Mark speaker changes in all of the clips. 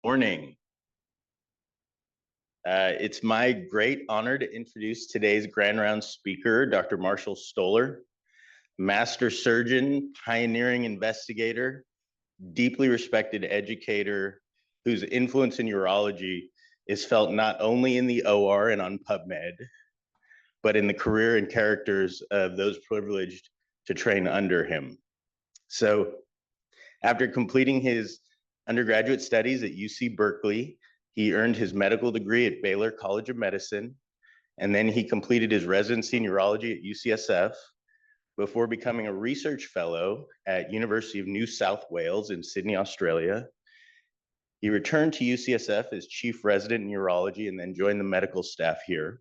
Speaker 1: Morning. It's my great honor to introduce today's Grand Round speaker, Dr. Marshall Stoller, master surgeon, pioneering investigator, deeply respected educator, whose influence in urology is felt not only in the OR and on PubMed, but in the career and characters of those privileged to train under him. So after completing his undergraduate studies at UC Berkeley, he earned his medical degree at Baylor College of Medicine, and then he completed his residency in urology at UCSF before becoming a research fellow at University of New South Wales in Sydney, Australia. He returned to UCSF as chief resident in urology and then joined the medical staff here.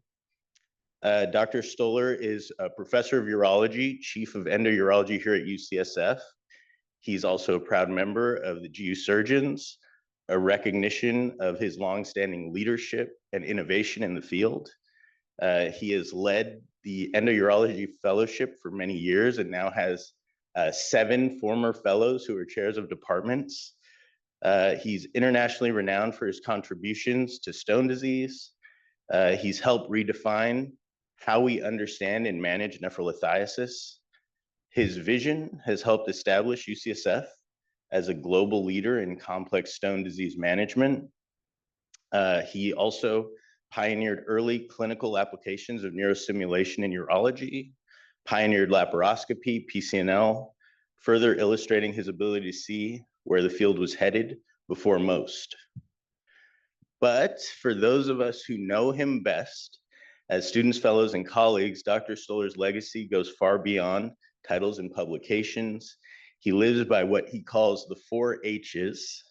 Speaker 1: Dr. Stoller is a professor of urology, chief of endourology here at UCSF. He's also a proud member of the GU Surgeons, a recognition of his longstanding leadership and innovation in the field. He has led the endourology fellowship for many years and now has 7 former fellows who are chairs of departments. He's internationally renowned for his contributions to stone disease. He's helped redefine how we understand and manage nephrolithiasis. His vision has helped establish UCSF as a global leader in complex stone disease management. He also pioneered early clinical applications of neurosimulation in urology, pioneered laparoscopy, PCNL, further illustrating his ability to see where the field was headed before most. But for those of us who know him best, as students, fellows, and colleagues, Dr. Stoller's legacy goes far beyond titles and publications. He lives by what he calls the 4 H's: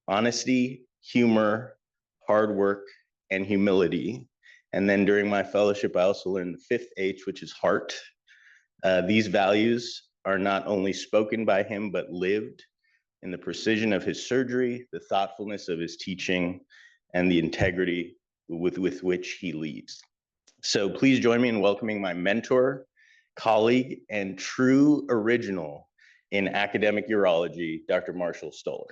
Speaker 1: honesty, humor, hard work, and humility. And then during my fellowship, I also learned the 5th H, which is heart. These values are not only spoken by him, but lived in the precision of his surgery, the thoughtfulness of his teaching, and the integrity with which he leads. So please join me in welcoming my mentor, colleague, and true original in academic urology, Dr. Marshall Stoller.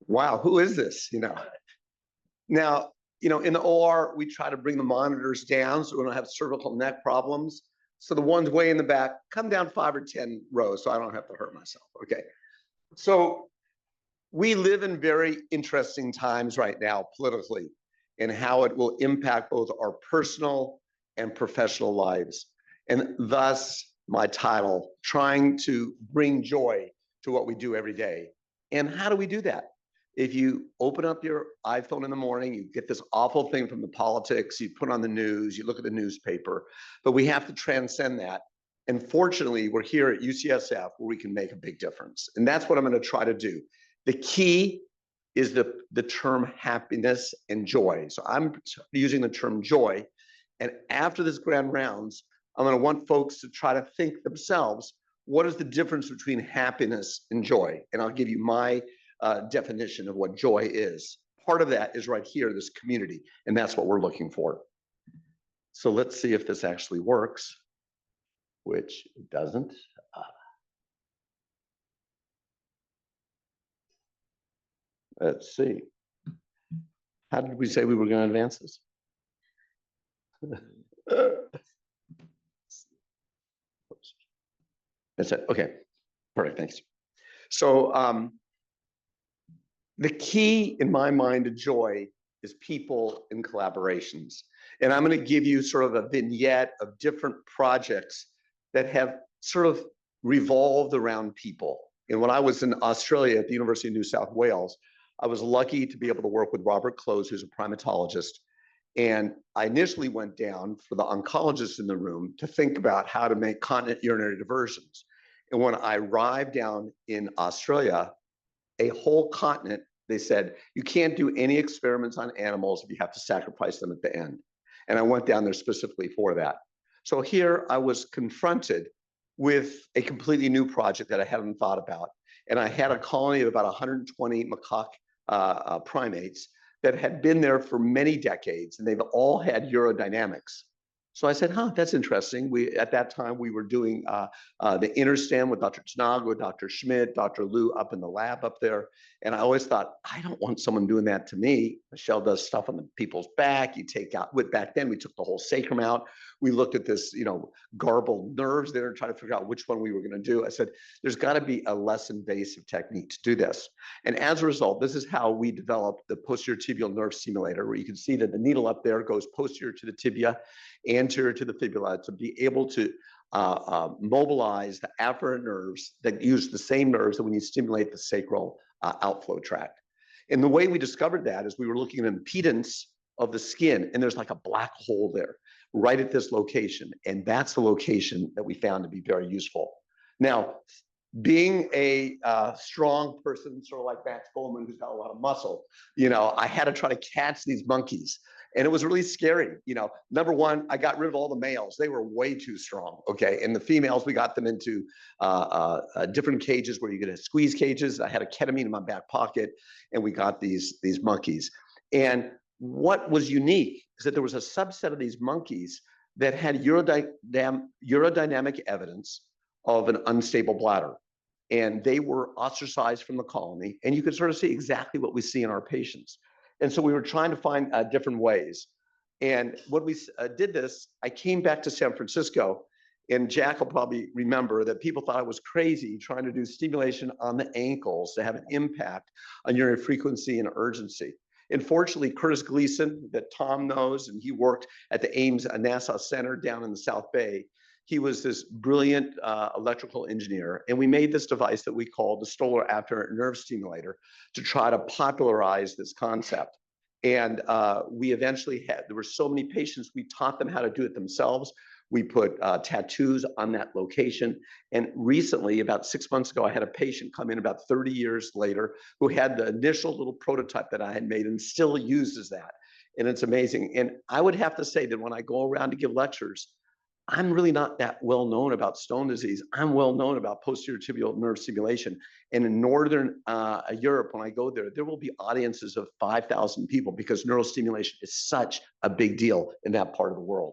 Speaker 2: Wow, who is this? Now, in the OR, we try to bring the monitors down so we don't have cervical neck problems. So the ones way in the back, come down 5 or 10 rows so I don't have to hurt myself. Okay. So we live in very interesting times right now politically, and how it will impact both our personal and professional lives. And thus my title, trying to bring joy to what we do every day. And how do we do that? If you open up your iPhone in the morning, you get this awful thing from the politics, you put on the news, you look at the newspaper, but we have to transcend that. And fortunately, we're here at UCSF where we can make a big difference. And that's what I'm going to try to do. The key is the term happiness and joy. So I'm using the term joy. And after this grand rounds, I'm going to want folks to try to think themselves, what is the difference between happiness and joy? And I'll give you my definition of what joy is. Part of that is right here, this community, and that's what we're looking for. So let's see if this actually works, which it doesn't. Let's see. How did we say we were going to advance this? That's it. Okay. Perfect. Thanks. So the key in my mind to joy is people and collaborations. And I'm going to give you sort of a vignette of different projects that have sort of revolved around people. And when I was in Australia at the University of New South Wales, I was lucky to be able to work with Robert Close, who's a primatologist. And I initially went down for the oncologists in the room to think about how to make continent urinary diversions. And when I arrived down in Australia, a whole continent, they said, you can't do any experiments on animals if you have to sacrifice them at the end. And I went down there specifically for that. So here I was confronted with a completely new project that I hadn't thought about. And I had a colony of about 120 macaque primates that had been there for many decades, and they've all had urodynamics. So I said, huh, that's interesting. At that time, we were doing the inner stem with Dr. Tanago, Dr. Schmidt, Dr. Liu up in the lab up there. And I always thought, I don't want someone doing that to me. Michelle does stuff on the people's back. You take out, back then we took the whole sacrum out. We looked at this, garbled nerves there and trying to figure out which one we were going to do. I said, there's got to be a less invasive technique to do this. And as a result, this is how we developed the posterior tibial nerve stimulator, where you can see that the needle up there goes posterior to the tibia, anterior to the fibula, to be able to mobilize the afferent nerves that use the same nerves that when you stimulate the sacral outflow tract. And the way we discovered that is we were looking at impedance of the skin, and there's like a black hole there right at this location. And that's the location that we found to be very useful. Now, being a strong person, sort of like Max Bowman, who's got a lot of muscle, I had to try to catch these monkeys. And it was really scary. Number one, I got rid of all the males. They were way too strong. Okay. And the females, we got them into different cages where you get squeeze cages. I had a ketamine in my back pocket, and we got these monkeys. And what was unique is that there was a subset of these monkeys that had urodynamic evidence of an unstable bladder. And they were ostracized from the colony. And you could sort of see exactly what we see in our patients. And so we were trying to find different ways. And when we did this, I came back to San Francisco, and Jack will probably remember that people thought I was crazy trying to do stimulation on the ankles to have an impact on urinary frequency and urgency. And fortunately, Curtis Gleason, that Tom knows, and he worked at the Ames NASA Center down in the South Bay. He was this brilliant electrical engineer, and we made this device that we called the Stoller afferent nerve stimulator to try to popularize this concept. And we eventually there were so many patients, we taught them how to do it themselves. We put tattoos on that location. And recently, about 6 months ago, I had a patient come in about 30 years later who had the initial little prototype that I had made and still uses that. And it's amazing. And I would have to say that when I go around to give lectures, I'm really not that well known about stone disease. I'm well known about posterior tibial nerve stimulation. And in Northern Europe, when I go there, there will be audiences of 5,000 people because neurostimulation is such a big deal in that part of the world.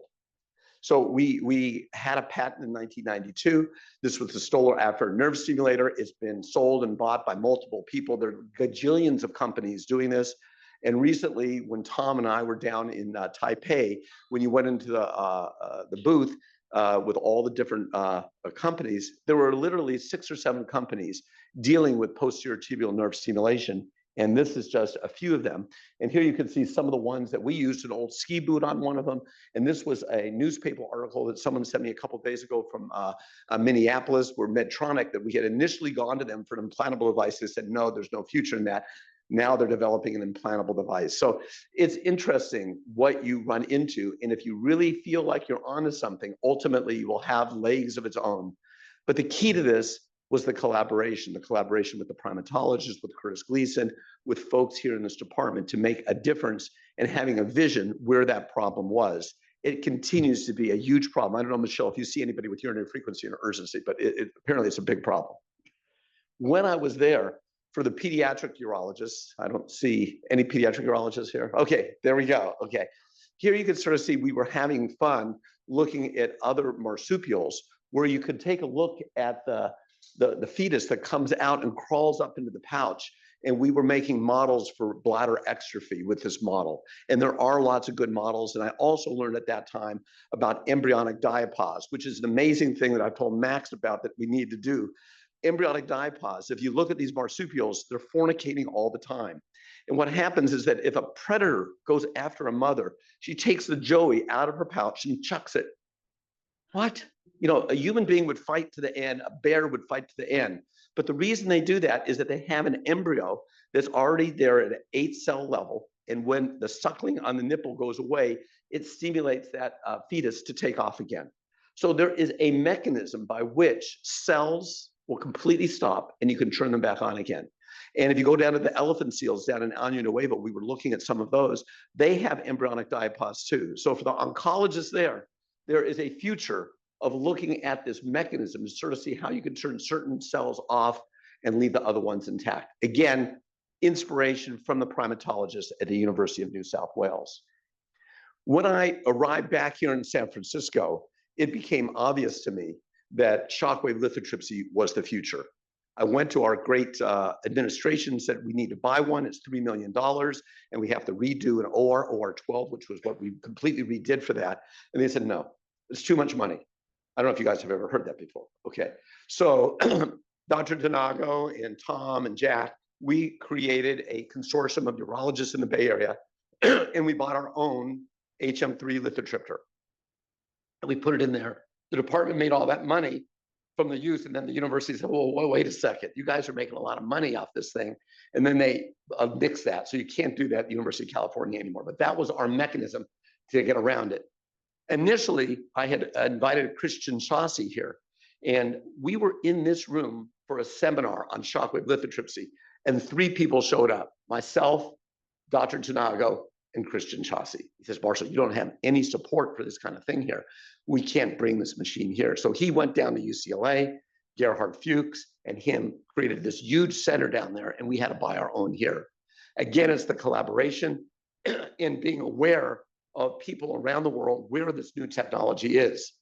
Speaker 2: So we had a patent in 1992. This was the Stoller afferent nerve stimulator. It's been sold and bought by multiple people. There are gajillions of companies doing this. And recently, when Tom and I were down in Taipei, when you went into the booth with all the different companies, there were literally 6 or 7 companies dealing with posterior tibial nerve stimulation. And this is just a few of them. And here you can see some of the ones that we used, an old ski boot on one of them. And this was a newspaper article that someone sent me a couple of days ago from Minneapolis, where Medtronic, that we had initially gone to them for an implantable device. They said, no, there's no future in that. Now they're developing an implantable device. So it's interesting what you run into. And if you really feel like you're onto something, ultimately you will have legs of its own. But the key to this was the collaboration with the primatologist, with Curtis Gleason, with folks here in this department to make a difference and having a vision where that problem was. It continues to be a huge problem. I don't know, Michelle, if you see anybody with urinary frequency and urgency, but apparently it's a big problem. When I was there, for the pediatric urologists, I don't see any pediatric urologists here. Okay, there we go. Okay. Here you can sort of see we were having fun looking at other marsupials where you could take a look at the fetus that comes out and crawls up into the pouch. And we were making models for bladder exstrophy with this model. And there are lots of good models. And I also learned at that time about embryonic diapause, which is an amazing thing that I told Max about that we need to do. Embryonic diapause, if you look at these marsupials, they're fornicating all the time. And what happens is that if a predator goes after a mother, she takes the joey out of her pouch and chucks it. What? A human being would fight to the end, a bear would fight to the end. But the reason they do that is that they have an embryo that's already there at an 8-cell level. And when the suckling on the nipple goes away, it stimulates that fetus to take off again. So there is a mechanism by which cells will completely stop and you can turn them back on again. And if you go down to the elephant seals down in Año Nuevo, we were looking at some of those, they have embryonic diapause too. So for the oncologists there is a future of looking at this mechanism to sort of see how you can turn certain cells off and leave the other ones intact. Again, inspiration from the primatologist at the University of New South Wales. When I arrived back here in San Francisco, it became obvious to me that shockwave lithotripsy was the future. I went to our great administration, said we need to buy one. It's $3 million, and we have to redo an OR 12, which was what we completely redid for that. And they said, no, it's too much money. I don't know if you guys have ever heard that before. Okay. So Dr. Donago and Tom and Jack, we created a consortium of urologists in the Bay Area, and we bought our own HM3 lithotripter. And we put it in there. The department made all that money from the youth, and then the university said, well, wait a second, you guys are making a lot of money off this thing. And then they nixed that. So you can't do that at the University of California anymore. But that was our mechanism to get around it. Initially, I had invited Christian Chaussee here, and we were in this room for a seminar on shockwave lithotripsy, and 3 people showed up, myself, Dr. Donago, and Christian Chaussee. He says, Marshall, you don't have any support for this kind of thing here. We can't bring this machine here. So he went down to UCLA, Gerhard Fuchs and him created this huge center down there, and we had to buy our own here. Again, it's the collaboration and being aware of people around the world where this new technology is.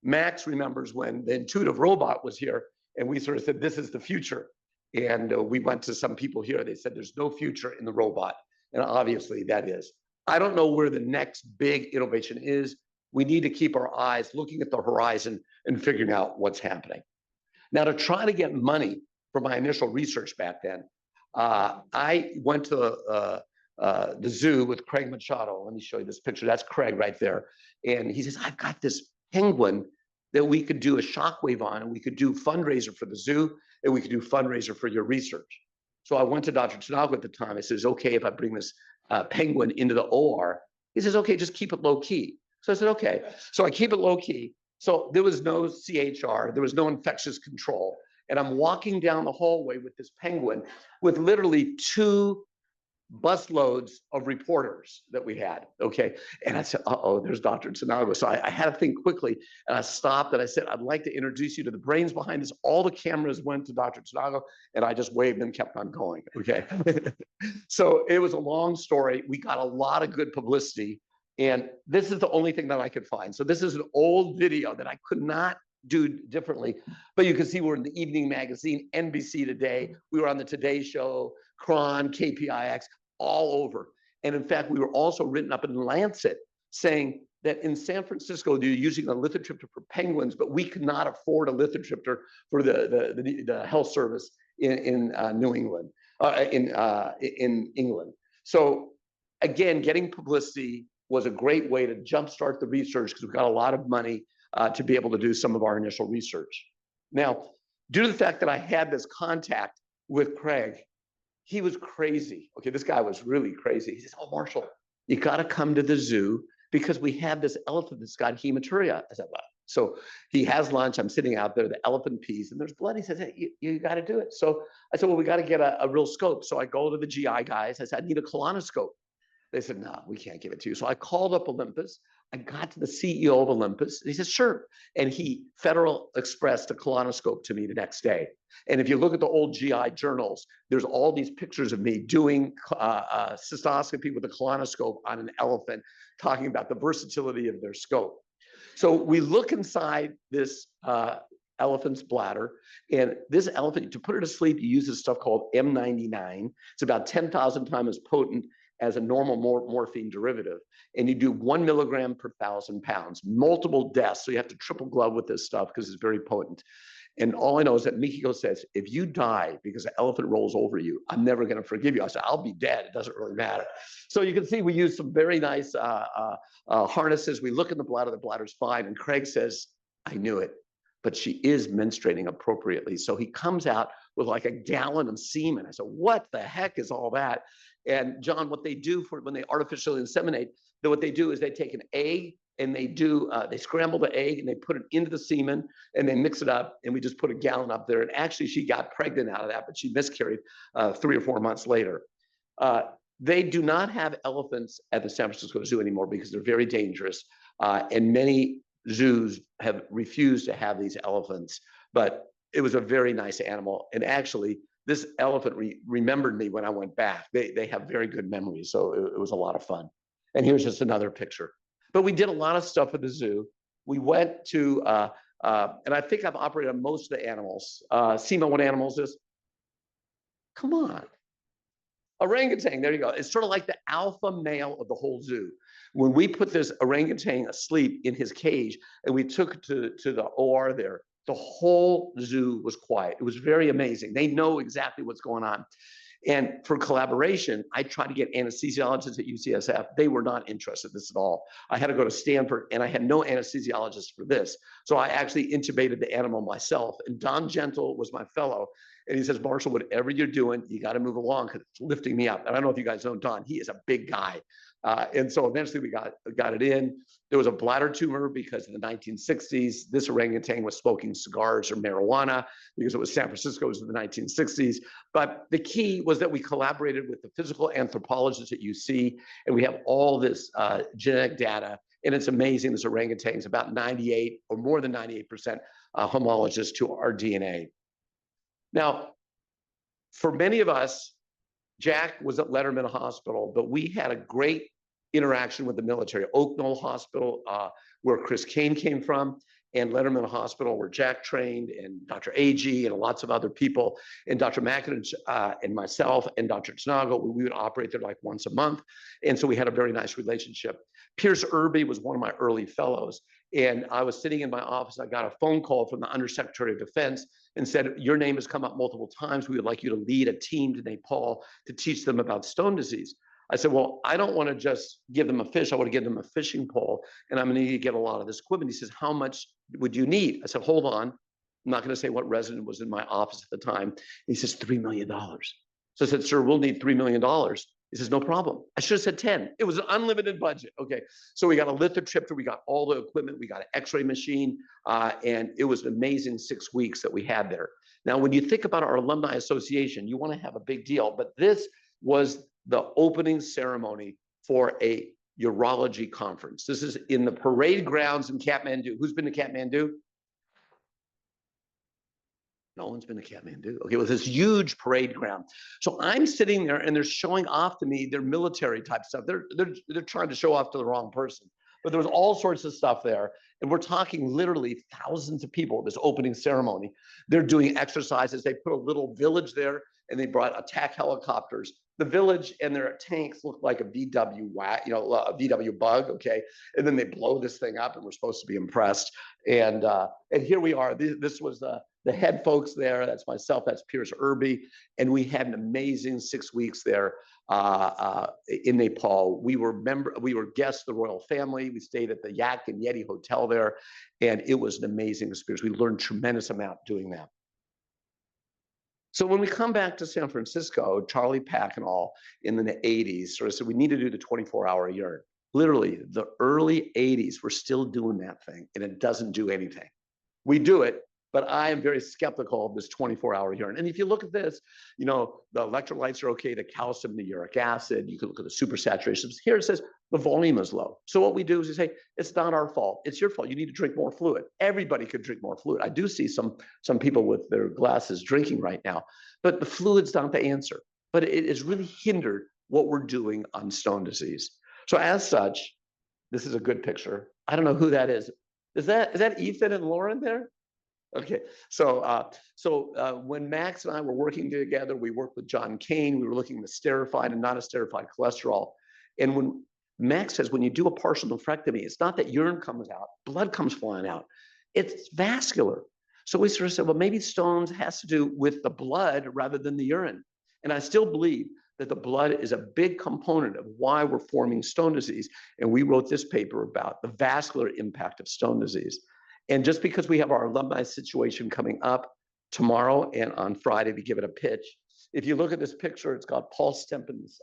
Speaker 2: Max remembers when the intuitive robot was here, and we sort of said, this is the future. And we went to some people here, they said, there's no future in the robot. And obviously that is. I don't know where the next big innovation is. We need to keep our eyes looking at the horizon and figuring out what's happening. Now, to try to get money for my initial research back then, I went to the zoo with Craig Machado. Let me show you this picture. That's Craig right there. And he says, I've got this penguin that we could do a shockwave on, and we could do fundraiser for the zoo, and we could do fundraiser for your research. So I went to Dr. Donago at the time. I said, okay, if I bring this penguin into the OR? He says, okay, just keep it low key. So I said, okay. So I keep it low key. So there was no CHR, there was no infectious control. And I'm walking down the hallway with this penguin with literally 2 busloads of reporters that we had, okay? And I said, uh-oh, there's Dr. Donago. So I had to think quickly, and I stopped, and I said, I'd like to introduce you to the brains behind this. All the cameras went to Dr. Donago, and I just waved and kept on going, okay? So it was a long story. We got a lot of good publicity, and this is the only thing that I could find. So this is an old video that I could not do differently, but you can see we're in the evening magazine, NBC Today, we were on the Today Show, Cron, KPIX, all over. And in fact, we were also written up in Lancet saying that in San Francisco, they're using a lithotripter for penguins, but we could not afford a lithotripter for the health service in New England, in England. So again, getting publicity was a great way to jumpstart the research because we got a lot of money to be able to do some of our initial research. Now, due to the fact that I had this contact with Craig, he was crazy. Okay, this guy was really crazy. He says, oh, Marshall, you got to come to the zoo because we have this elephant that's got hematuria. I said, well, so he has lunch. I'm sitting out there, the elephant pees, and there's blood. He says, hey, you got to do it. So I said, well, we got to get a real scope. So I go to the GI guys. I said, I need a colonoscope. They said, no, we can't give it to you. So I called up Olympus. I got to the CEO of Olympus. He said, sure. And he Federal Expressed a colonoscope to me the next day. And if you look at the old GI journals, there's all these pictures of me doing cystoscopy with a colonoscope on an elephant, talking about the versatility of their scope. So we look inside this elephant's bladder, and this elephant, to put her to sleep, you use this stuff called M99. It's about 10,000 times as potent as a normal morphine derivative. And you do 1 milligram per 1,000 pounds, multiple deaths. So you have to triple glove with this stuff because it's very potent. And all I know is that Mikiko says, if you die because an elephant rolls over you, I'm never going to forgive you. I said, I'll be dead. It doesn't really matter. So you can see we use some very nice harnesses. We look in the bladder's fine. And Craig says, I knew it, but she is menstruating appropriately. So he comes out with like a gallon of semen. I said, what the heck is all that? And John, what they do for when they artificially inseminate, what they do is they take an egg and they scramble the egg and they put it into the semen and they mix it up, and we just put a gallon up there. And actually she got pregnant out of that, but she miscarried 3 or 4 months later. They do not have elephants at the San Francisco Zoo anymore because they're very dangerous. And many zoos have refused to have these elephants, but it was a very nice animal. And actually, this elephant remembered me when I went back. They have very good memories, so it was a lot of fun. And here's just another picture. But we did a lot of stuff at the zoo. We went to, and I think I've operated on most of the animals. Sima, what animals is? Come on. Orangutan, there you go. It's sort of like the alpha male of the whole zoo. When we put this orangutan asleep in his cage and we took it to the OR there, the whole zoo was quiet. It was very amazing. They know exactly what's going on. And for collaboration, I tried to get anesthesiologists at UCSF. They were not interested in this at all. I had to go to Stanford and I had no anesthesiologist for this. So I actually intubated the animal myself. And Don Gentle was my fellow. And he says, Marshall, whatever you're doing, you got to move along because it's lifting me up. And I don't know if you guys know Don, he is a big guy. And so eventually we got it in. There was a bladder tumor because in the 1960s, this orangutan was smoking cigars or marijuana because it was San Francisco, it was in the 1960s. But the key was that we collaborated with the physical anthropologists at UC, and we have all this genetic data. And it's amazing, this orangutan is about 98 or more than 98% homologous to our DNA. Now, for many of us, Jack was at Letterman Hospital, but we had a great interaction with the military. Oak Knoll Hospital, where Chris Kane came from, and Letterman Hospital, where Jack trained, and Dr. Agee, and lots of other people, and Dr. McIntosh, and myself, and Dr. Tanago, we would operate there like once a month. And so we had a very nice relationship. Pierce Irby was one of my early fellows. And I was sitting in my office, I got a phone call from the Undersecretary of Defense and said, your name has come up multiple times. We would like you to lead a team to Nepal to teach them about stone disease. I said, well, I don't want to just give them a fish. I want to give them a fishing pole, and I'm going to need to get a lot of this equipment. He says, how much would you need? I said, hold on. I'm not going to say what resident was in my office at the time. He says, $3 million. So I said, sir, we'll need $3 million. He says, no problem. I should have said 10. It was an unlimited budget. Okay. So we got a lithotripter, we got all the equipment, we got an x-ray machine, and it was an amazing 6 weeks that we had there. Now, when you think about our alumni association, you want to have a big deal, but this was the opening ceremony for a urology conference. This is in the parade grounds in Kathmandu. Who's been to Kathmandu? No one's been to Kathmandu. Okay, well, this huge parade ground. So I'm sitting there and they're showing off to me their military type stuff. They're trying to show off to the wrong person. But there was all sorts of stuff there. And we're talking literally thousands of people at this opening ceremony. They're doing exercises. They put a little village there and they brought attack helicopters. The village and their tanks look like a VW, a VW bug, okay? And then they blow this thing up and we're supposed to be impressed. And here we are. This was the head folks there. That's myself, that's Pierce Irby. And we had an amazing 6 weeks there in Nepal. We were guests of the royal family. We stayed at the Yak and Yeti Hotel there. And it was an amazing experience. We learned a tremendous amount doing that. So when we come back to San Francisco, Charlie Pack and all in the 80s sort of said, we need to do the 24-hour urine. Literally, the early 80s, we're still doing that thing, and it doesn't do anything. We do it, but I am very skeptical of this 24-hour urine. And if you look at this, the electrolytes are okay, the calcium, the uric acid, you can look at the supersaturations. Here it says the volume is low. So what we do is we say, it's not our fault, it's your fault. You need to drink more fluid. Everybody could drink more fluid. I do see some people with their glasses drinking right now, but the fluid's not the answer. But it has really hindered what we're doing on stone disease. So as such, this is a good picture. I don't know who that is. Is that Ethan and Lauren there? Okay, so when Max and I were working together, we worked with John Kane. We were looking at esterified and non-esterified cholesterol. And when Max says, when you do a partial nephrectomy, it's not that urine comes out, blood comes flying out. It's vascular. So we sort of said, well, maybe stones has to do with the blood rather than the urine. And I still believe that the blood is a big component of why we're forming stone disease. And we wrote this paper about the vascular impact of stone disease. And just because we have our alumni situation coming up tomorrow and on Friday to give it a pitch, if you look at this picture, it's got Paul Stempen's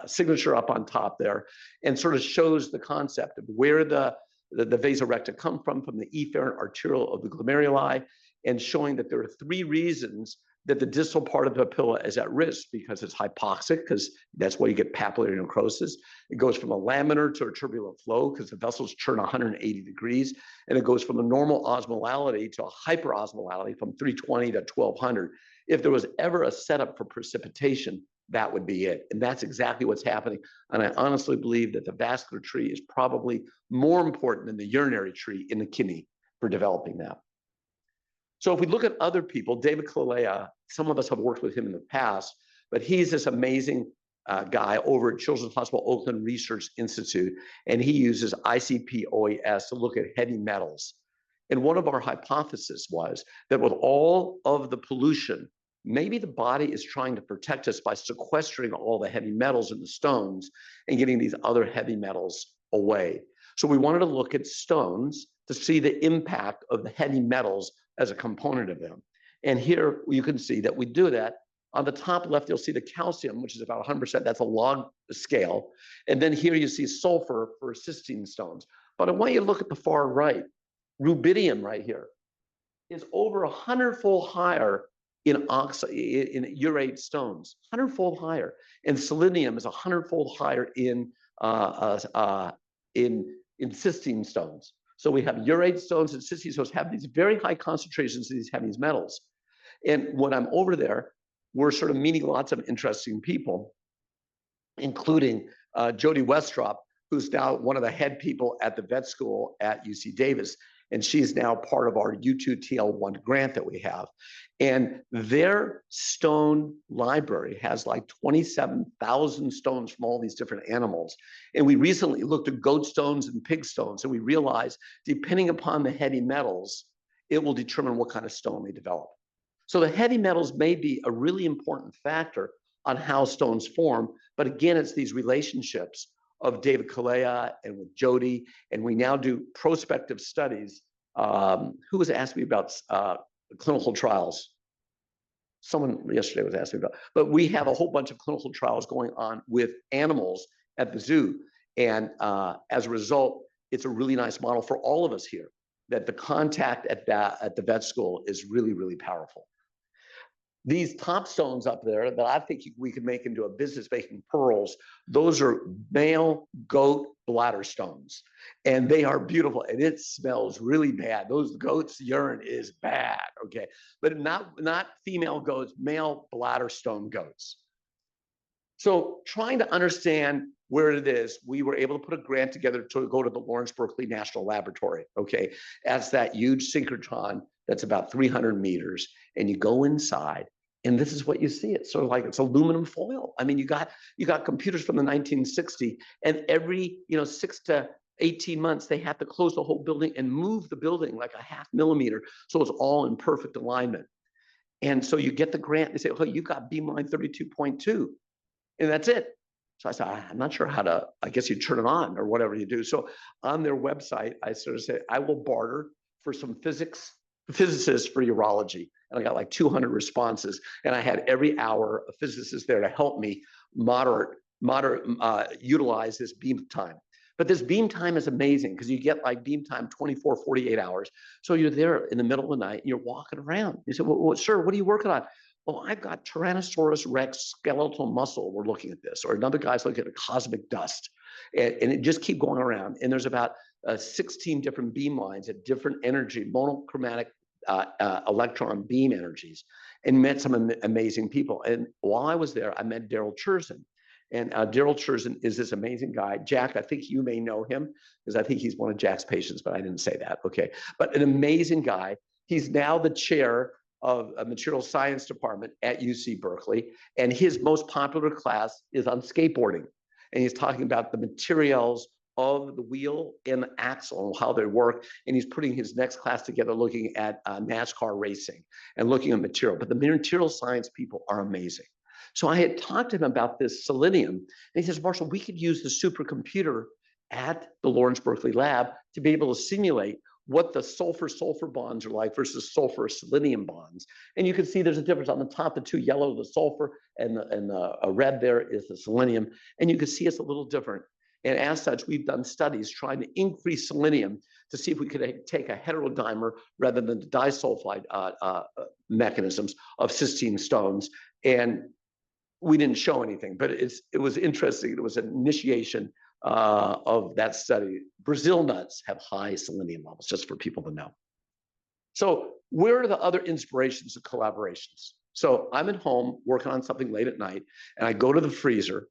Speaker 2: signature up on top there and sort of shows the concept of where the vasa recta come from the efferent arteriole of the glomeruli, and showing that there are 3 reasons that the distal part of the papilla is at risk, because it's hypoxic, because that's why you get papillary necrosis. It goes from a laminar to a turbulent flow because the vessels turn 180 degrees, and it goes from a normal osmolality to a hyperosmolality from 320 to 1200. If there was ever a setup for precipitation, that would be it. And that's exactly what's happening. And I honestly believe that the vascular tree is probably more important than the urinary tree in the kidney for developing that. So if we look at other people, David Kalea, some of us have worked with him in the past, but he's this amazing guy over at Children's Hospital Oakland Research Institute, and he uses ICP-OES to look at heavy metals. And one of our hypotheses was that with all of the pollution, maybe the body is trying to protect us by sequestering all the heavy metals in the stones and getting these other heavy metals away. So we wanted to look at stones to see the impact of the heavy metals as a component of them. And here you can see that we do that. On the top left, you'll see the calcium, which is about 100%. That's a log scale. And then here you see sulfur for cystine stones. But I want you to look at the far right. Rubidium right here is over 100-fold higher in urate stones, 100-fold higher. And selenium is 100-fold higher in cystine stones. So we have urate stones and cystine stones have these very high concentrations of these heavy metals. And when I'm over there, we're sort of meeting lots of interesting people, including Jody Westrop, who's now one of the head people at the vet school at UC Davis. And she's now part of our U2TL1 grant that we have. And their stone library has like 27,000 stones from all these different animals. And we recently looked at goat stones and pig stones, and we realized depending upon the heavy metals, it will determine what kind of stone they develop. So the heavy metals may be a really important factor on how stones form, but again, it's these relationships of David Kalea and with Jody, and we now do prospective studies. Who was asking me about clinical trials? Someone yesterday was asking me about, but we have a whole bunch of clinical trials going on with animals at the zoo. And as a result, it's a really nice model for all of us here, that the contact at the vet school is really, really powerful. These top stones up there that I think we could make into a business making pearls, those are male goat bladder stones. And they are beautiful. And it smells really bad. Those goats' urine is bad, okay? But not female goats, male bladder stone goats. So trying to understand where it is, we were able to put a grant together to go to the Lawrence Berkeley National Laboratory, okay? That's that huge synchrotron that's about 300 meters, and you go inside, and this is what you see. It's sort of like it's aluminum foil. I mean, you got computers from the 1960s, and every 6 to 18 months they have to close the whole building and move the building like a half millimeter, so it's all in perfect alignment. And so you get the grant. They say, "Oh, you got beamline 32.2," and that's it. So I said, I'm not sure how to. I guess you turn it on or whatever you do. So on their website, I sort of say, I will barter for some physicists for urology. And I got like 200 responses. And I had every hour a physicist there to help me utilize this beam time. But this beam time is amazing because you get like beam time 24, 48 hours. So you're there in the middle of the night and you're walking around. You say, well, sir, what are you working on? Well, I've got Tyrannosaurus Rex skeletal muscle. We're looking at this. Or another guy's looking at cosmic dust. And it just keep going around. And there's about 16 different beam lines at different energy, monochromatic electron beam energies, and met some amazing people. And while I was there, I met Daryl Churzin. And Daryl Churzin is this amazing guy. Jack, I think you may know him because I think he's one of Jack's patients, but I didn't say that. Okay. But an amazing guy. He's now the chair of a material science department at UC Berkeley. And his most popular class is on skateboarding. And he's talking about the materials of the wheel and the axle, how they work. And he's putting his next class together looking at NASCAR racing and looking at material. But the material science people are amazing. So I had talked to him about this selenium. And he says, Marshall, we could use the supercomputer at the Lawrence Berkeley lab to be able to simulate what the sulfur-sulfur bonds are like versus sulfur-selenium bonds. And you can see there's a difference on the top, the two yellow, the sulfur, and the red there is the selenium. And you can see it's a little different. And as such, we've done studies trying to increase selenium to see if we could take a heterodimer rather than the disulfide mechanisms of cystine stones. And we didn't show anything, but it was interesting. It was an initiation of that study. Brazil nuts have high selenium levels, just for people to know. So where are the other inspirations and collaborations? So I'm at home working on something late at night, and I go to the freezer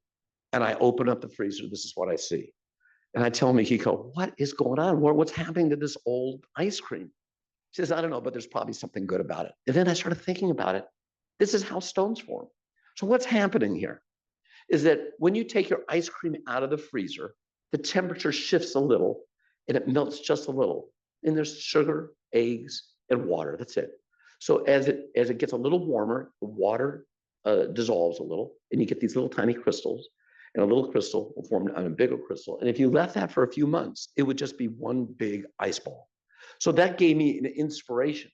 Speaker 2: and I open up the freezer. This is what I see. And I tell him, he goes, what is going on? What's happening to this old ice cream? He says, I don't know, but there's probably something good about it. And then I started thinking about it. This is how stones form. So what's happening here is that when you take your ice cream out of the freezer, the temperature shifts a little and it melts just a little. And there's sugar, eggs, and water. That's it. So as it gets a little warmer, the water dissolves a little, and you get these little tiny crystals. And a little crystal will form on a bigger crystal. And if you left that for a few months, it would just be one big ice ball. So that gave me an inspiration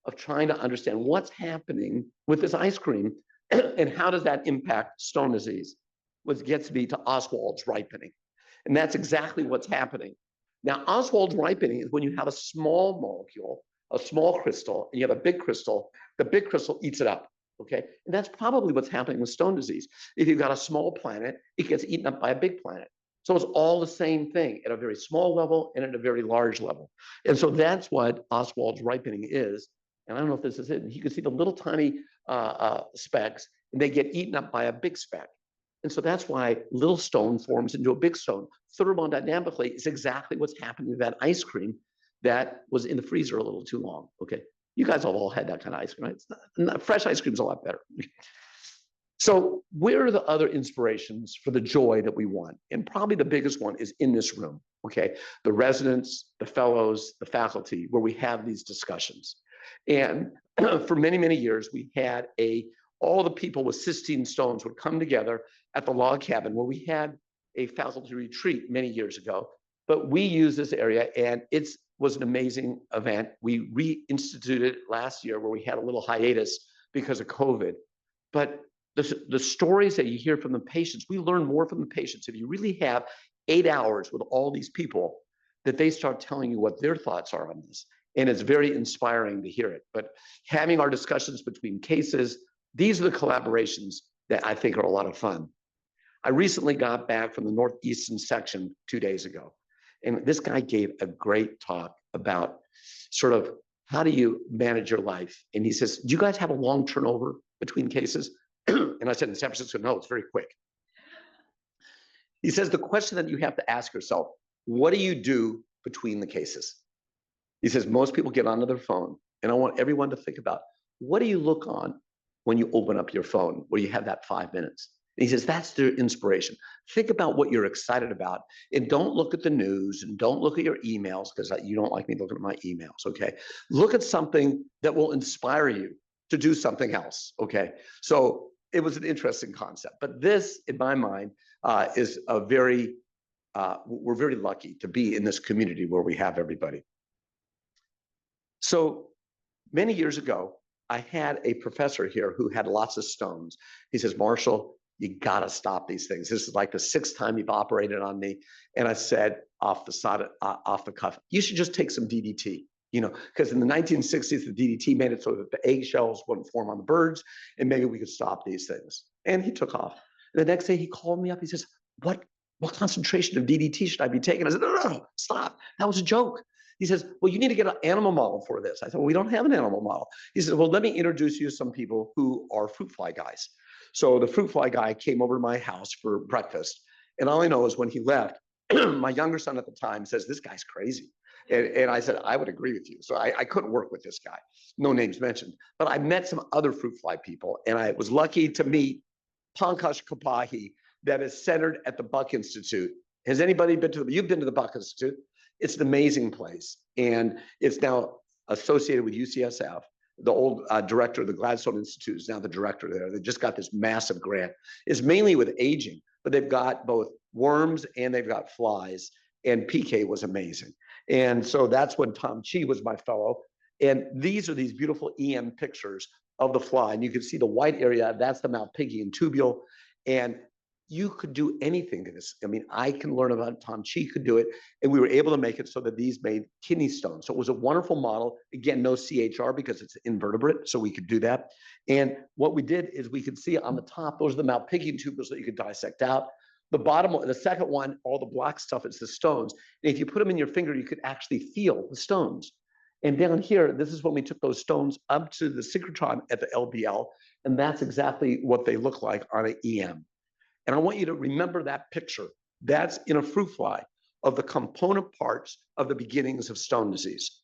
Speaker 2: of trying to understand what's happening with this ice cream and how does that impact stone disease, which gets me to Oswald's ripening. And that's exactly what's happening. Now, Oswald's ripening is when you have a small molecule, a small crystal, and you have a big crystal, the big crystal eats it up. Okay, and that's probably what's happening with stone disease. If you've got a small planet, it gets eaten up by a big planet. So it's all the same thing at a very small level and at a very large level. And so that's what Oswald's ripening is. And I don't know if this is it. You can see the little tiny specks, and they get eaten up by a big speck. And so that's why little stone forms into a big stone. Thermodynamically, it's exactly what's happening to that ice cream that was in the freezer a little too long. Okay. You guys have all had that kind of ice cream, right? Fresh ice cream is a lot better. So where are the other inspirations for the joy that we want? And probably the biggest one is in this room, okay? The residents, the fellows, the faculty, where we have these discussions. And for many, many years, we had all the people with cystine stones would come together at the log cabin where we had a faculty retreat many years ago. But we use this area, and it was an amazing event. We reinstituted it last year where we had a little hiatus because of COVID. But the stories that you hear from the patients, we learn more from the patients. If you really have 8 hours with all these people, that they start telling you what their thoughts are on this. And it's very inspiring to hear it. But having our discussions between cases, these are the collaborations that I think are a lot of fun. I recently got back from the Northeastern section 2 days ago. And this guy gave a great talk about sort of how do you manage your life? And he says, do you guys have a long turnover between cases? And I said, in San Francisco, no, it's very quick. He says, the question that you have to ask yourself, what do you do between the cases? He says, most people get onto their phone. And I want everyone to think about, what do you look on when you open up your phone, where you have that 5 minutes? And he says, that's their inspiration. Think about what you're excited about, and don't look at the news and don't look at your emails, because you don't like me looking at my emails, okay? Look at something that will inspire you to do something else, okay? So it was an interesting concept, but this, in my mind, is a very, we're very lucky to be in this community where we have everybody. So many years ago, I had a professor here who had lots of stones. He says, Marshall, you gotta stop these things. This is like the 6th time you've operated on me. And I said off the cuff, you should just take some DDT, you know, because in the 1960s, the DDT made it so that the eggshells wouldn't form on the birds, and maybe we could stop these things. And he took off. And the next day he called me up. He says, what concentration of DDT should I be taking? I said, no, stop. That was a joke. He says, well, you need to get an animal model for this. I said, well, we don't have an animal model. He said, well, let me introduce you to some people who are fruit fly guys. So the fruit fly guy came over to my house for breakfast. And all I know is when he left, my younger son at the time says, this guy's crazy. And I said, I would agree with you. So I couldn't work with this guy. No names mentioned. But I met some other fruit fly people. And I was lucky to meet Pankaj Kapahi, that is centered at the Buck Institute. Has anybody been to you've been to the Buck Institute? It's an amazing place. And it's now associated with UCSF. The old director of the Gladstone Institute is now the director there. They just got this massive grant. It's mainly with aging, but they've got both worms and they've got flies. And PK was amazing. And so that's when Tom Chi was my fellow. And these are these beautiful EM pictures of the fly. And you can see the white area, that's the Malpighian tubule. And you could do anything to this. I mean, I can learn about it. Tom Chi could do it. And we were able to make it so that these made kidney stones. So it was a wonderful model. Again, no CHR because it's invertebrate, so we could do that. And what we did is we could see on the top, those are the Malpighian tubules that you could dissect out. The bottom one, the second one, all the black stuff, it's the stones. And if you put them in your finger, you could actually feel the stones. And down here, this is when we took those stones up to the synchrotron at the LBL, and that's exactly what they look like on an EM. And I want you to remember that picture. That's in a fruit fly of the component parts of the beginnings of stone disease.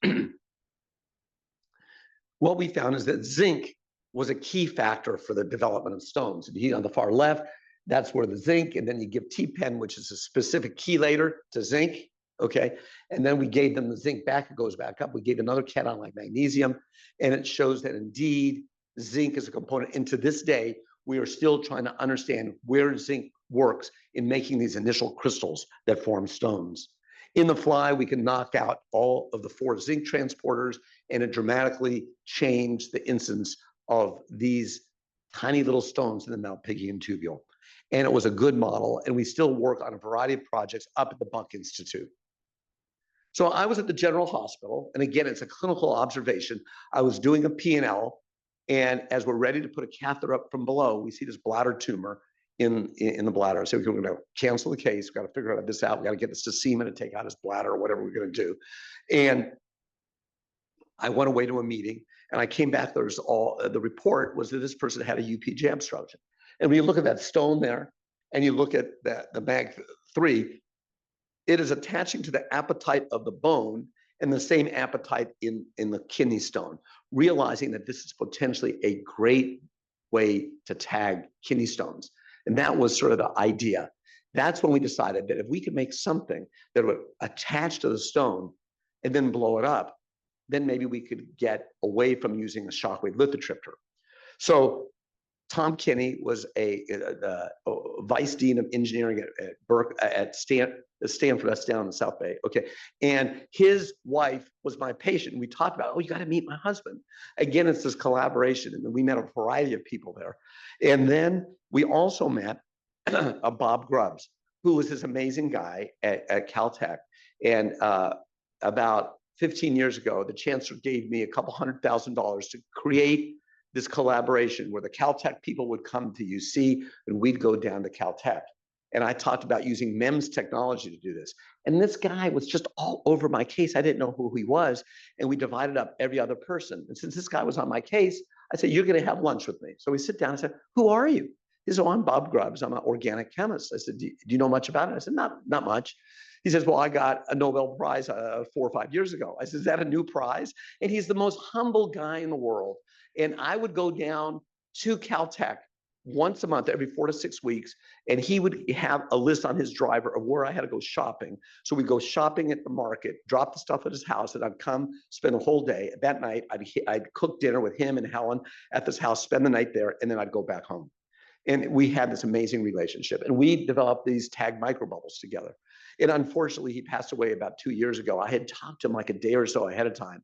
Speaker 2: What we found is that zinc was a key factor for the development of stones. And on the far left, that's where the zinc, and then you give T-pen, which is a specific chelator to zinc, okay? And then we gave them the zinc back, it goes back up. We gave another cation like magnesium, and it shows that indeed zinc is a component. And to this day, we are still trying to understand where zinc works in making these initial crystals that form stones. In the fly, we can knock out all of the 4 zinc transporters, and it dramatically changed the incidence of these tiny little stones in the Malpighian tubule. And it was a good model, and we still work on a variety of projects up at the Buck Institute. So I was at the General Hospital, and again, it's a clinical observation. I was doing a P&L, and as we're ready to put a catheter up from below, we see this bladder tumor in the bladder. So we're going to cancel the case. We've got to figure this out. We got to get this to semen to take out his bladder or whatever we're going to do. And I went away to a meeting, and I came back. There's the report was that this person had a UPJ obstruction. And when you look at that stone there, and you look at the MAG3, it is attaching to the apatite of the bone and the same apatite in the kidney stone, realizing that this is potentially a great way to tag kidney stones. And that was sort of the idea. That's when we decided that if we could make something that would attach to the stone and then blow it up, then maybe we could get away from using a shockwave lithotripter. So Tom Kinney was a vice dean of engineering at Stanford, that's down in the South Bay. Okay. And his wife was my patient. We talked about, oh, you got to meet my husband. Again, it's this collaboration. And we met a variety of people there. And then we also met Bob Grubbs, who was this amazing guy at Caltech. And about 15 years ago, the chancellor gave me a couple $100,000 to create this collaboration where the Caltech people would come to UC and we'd go down to Caltech. And I talked about using MEMS technology to do this. And this guy was just all over my case. I didn't know who he was. And we divided up every other person. And since this guy was on my case, I said, you're going to have lunch with me. So we sit down and said, who are you? He said, oh, I'm Bob Grubbs. I'm an organic chemist. I said, do you know much about it? I said, not much. He says, well, I got a Nobel Prize 4 or 5 years ago. I said, is that a new prize? And he's the most humble guy in the world. And I would go down to Caltech once a month, every 4 to 6 weeks, and he would have a list on his driver of where I had to go shopping. So we'd go shopping at the market, drop the stuff at his house, and I'd come spend the whole day. That night, I'd cook dinner with him and Helen at this house, spend the night there, and then I'd go back home. And we had this amazing relationship. And we developed these tag microbubbles together. And unfortunately, he passed away about 2 years ago. I had talked to him like a day or so ahead of time.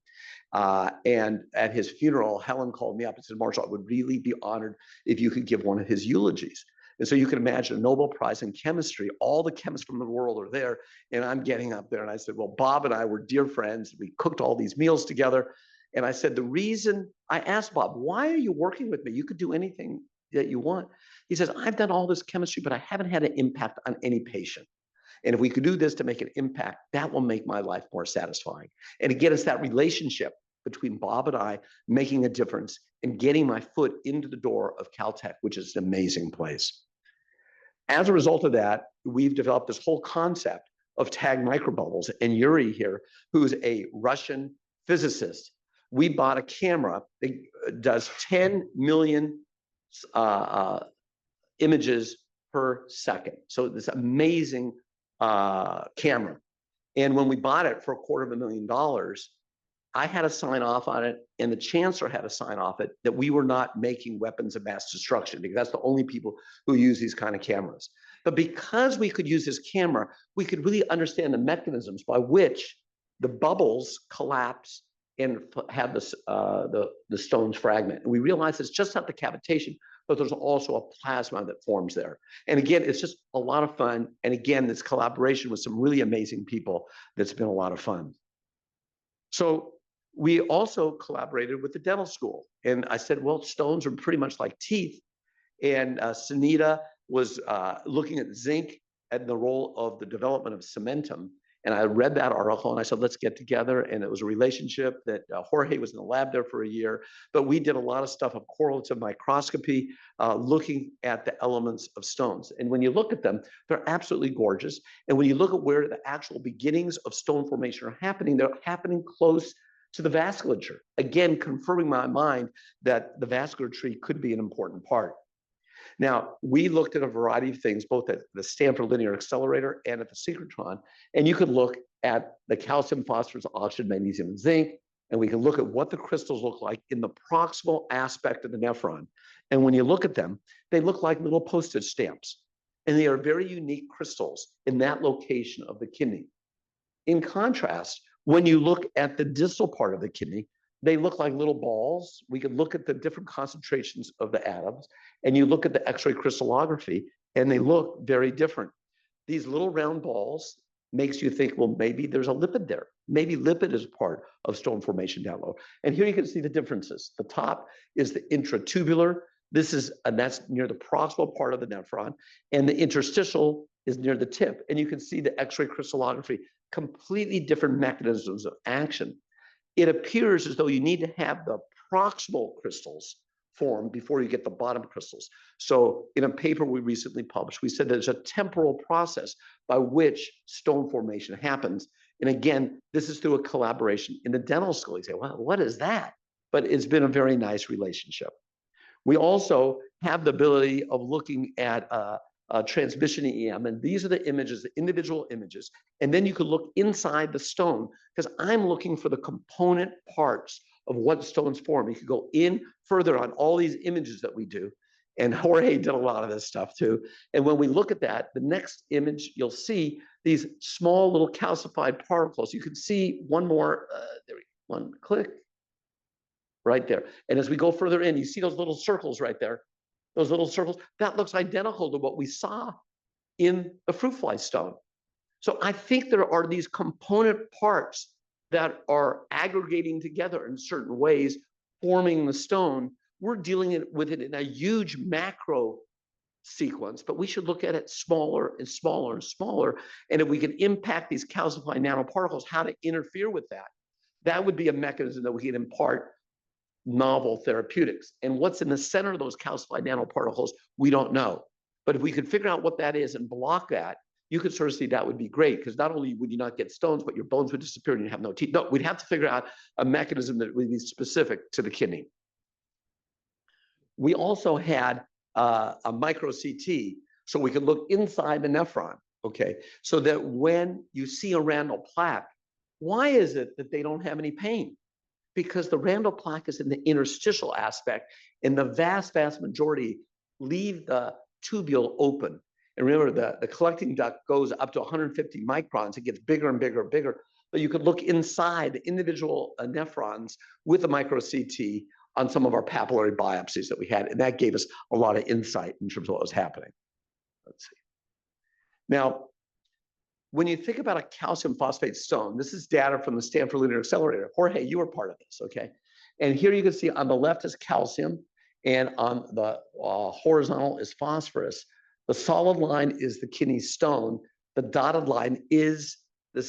Speaker 2: And at his funeral, Helen called me up and said, Marshall, I would really be honored if you could give one of his eulogies. And so you can imagine a Nobel Prize in chemistry. All the chemists from the world are there. And I'm getting up there. And I said, well, Bob and I were dear friends. We cooked all these meals together. And I said, I asked Bob, why are you working with me? You could do anything that you want. He says, I've done all this chemistry, but I haven't had an impact on any patient. And if we could do this to make an impact, that will make my life more satisfying. And again, it's that relationship between Bob and I making a difference and getting my foot into the door of Caltech, which is an amazing place. As a result of that, we've developed this whole concept of tag microbubbles. And Yuri here, who's a Russian physicist, we bought a camera that does 10 million images per second. So this amazing camera. And when we bought it for $250,000, I had to sign off on it, and the chancellor had to sign off it that we were not making weapons of mass destruction, because that's the only people who use these kind of cameras. But because we could use this camera, we could really understand the mechanisms by which the bubbles collapse and have the stones fragment. And we realized it's just not the cavitation, but there's also a plasma that forms there. And again, it's just a lot of fun. And again, this collaboration with some really amazing people that's been a lot of fun. So we also collaborated with the dental school. And I said, well, stones are pretty much like teeth. And Sunita was looking at zinc and the role of the development of cementum. And I read that article and I said, let's get together. And it was a relationship that Jorge was in the lab there for a year, but we did a lot of stuff of correlative microscopy, looking at the elements of stones. And when you look at them, they're absolutely gorgeous. And when you look at where the actual beginnings of stone formation are happening, they're happening close to the vasculature. Again, confirming my mind that the vascular tree could be an important part. Now, we looked at a variety of things, both at the Stanford Linear Accelerator and at the synchrotron, and you could look at the calcium, phosphorus, oxygen, magnesium, and zinc, and we can look at what the crystals look like in the proximal aspect of the nephron. And when you look at them, they look like little postage stamps, and they are very unique crystals in that location of the kidney. In contrast, when you look at the distal part of the kidney, they look like little balls. We can look at the different concentrations of the atoms, and you look at the X-ray crystallography, and they look very different. These little round balls makes you think, well, maybe there's a lipid there. Maybe lipid is part of stone formation down low. And here you can see the differences. The top is the intratubular. And that's near the proximal part of the nephron, and the interstitial is near the tip. And you can see the X-ray crystallography, completely different mechanisms of action. It appears as though you need to have the proximal crystals form before you get the bottom crystals. So in a paper we recently published, we said there's a temporal process by which stone formation happens. And again, this is through a collaboration in the dental school. You say, well, what is that? But it's been a very nice relationship. We also have the ability of looking at transmission EM, and these are the images, the individual images. And then you could look inside the stone, because I'm looking for the component parts of what stones form. You could go in further on all these images that we do. And Jorge did a lot of this stuff too. And when we look at that, the next image, you'll see these small little calcified particles. You can see one more, one click, right there. And as we go further in, you see those little circles right there. Those little circles, that looks identical to what we saw in the fruit fly stone. So I think there are these component parts that are aggregating together in certain ways, forming the stone. We're dealing with it in a huge macro sequence, but we should look at it smaller and smaller and smaller. And if we can impact these calcified nanoparticles, how to interfere with that, that would be a mechanism that we can impart novel therapeutics. And what's in the center of those calcified nanoparticles, we don't know. But if we could figure out what that is and block that, you could sort of see that would be great, because not only would you not get stones, but your bones would disappear and you'd have no teeth. No, we'd have to figure out a mechanism that would be specific to the kidney. We also had a micro CT, so we could look inside the nephron, okay? So that when you see a randal plaque, why is it that they don't have any pain? Because the randal plaque is in the interstitial aspect, and the vast, vast majority leave the tubule open. And remember, the collecting duct goes up to 150 microns. It gets bigger and bigger and bigger. But you could look inside the individual nephrons with a micro CT on some of our papillary biopsies that we had. And that gave us a lot of insight in terms of what was happening. Let's see. Now, when you think about a calcium phosphate stone, this is data from the Stanford Linear Accelerator. Jorge, you were part of this, okay? And here you can see on the left is calcium, and on the horizontal is phosphorus. The solid line is the kidney stone. The dotted line is the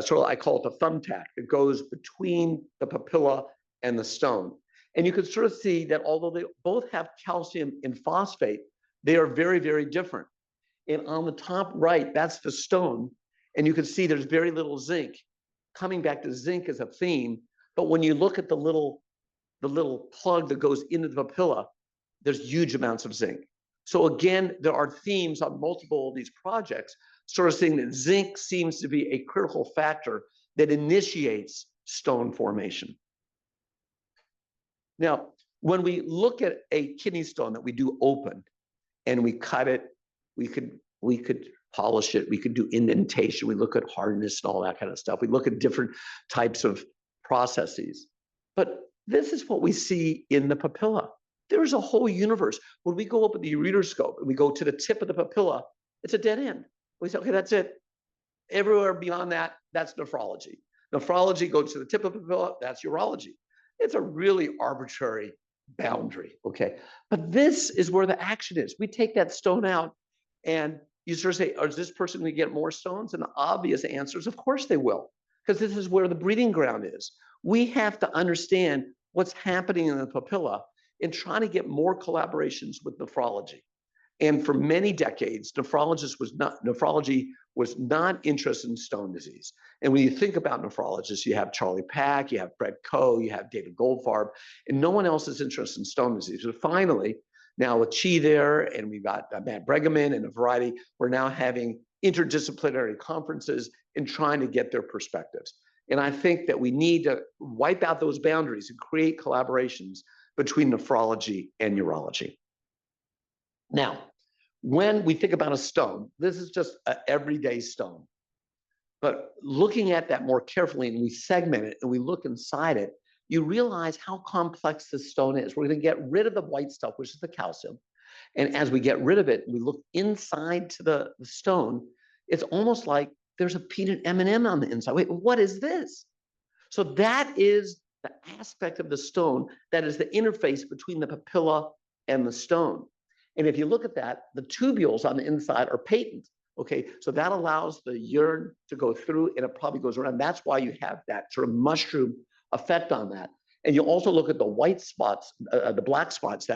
Speaker 2: sort of, I call it the thumbtack that goes between the papilla and the stone. And you can sort of see that although they both have calcium and phosphate, they are very, very different. And on the top right, that's the stone. And you can see there's very little zinc. Coming back to zinc as a theme, but when you look at the little plug that goes into the papilla, there's huge amounts of zinc. So again, there are themes on multiple of these projects, sort of saying that zinc seems to be a critical factor that initiates stone formation. Now, when we look at a kidney stone that we do open and we cut it, we could polish it, we could do indentation, we look at hardness and all that kind of stuff. We look at different types of processes. But this is what we see in the papilla. There's a whole universe. When we go up at the ureteroscope and we go to the tip of the papilla, it's a dead end. We say, okay, that's it. Everywhere beyond that, that's nephrology. Nephrology goes to the tip of the papilla, that's urology. It's a really arbitrary boundary, okay? But this is where the action is. We take that stone out, and you sort of say, is this person going to get more stones? And the obvious answer is, of course they will, because this is where the breeding ground is. We have to understand what's happening in the papilla and try to get more collaborations with nephrology. And for many decades, nephrology was not interested in stone disease. And when you think about nephrologists, you have Charlie Pack, you have Fred Coe, you have David Goldfarb, and no one else is interested in stone disease. So finally, now with Chi there, and we've got Matt Bregeman and a variety, we're now having interdisciplinary conferences and trying to get their perspectives. And I think that we need to wipe out those boundaries and create collaborations between nephrology and urology. Now, when we think about a stone, this is just an everyday stone. But looking at that more carefully and we segment it and we look inside it, you realize how complex this stone is. We're going to get rid of the white stuff, which is the calcium. And as we get rid of it, we look inside to the stone, it's almost like there's a peanut M&M on the inside. Wait, what is this? So that is the aspect of the stone that is the interface between the papilla and the stone. And if you look at that, the tubules on the inside are patent. Okay, so that allows the urine to go through and it probably goes around. That's why you have that sort of mushroom effect on that. And you also look at the white spots, the black spots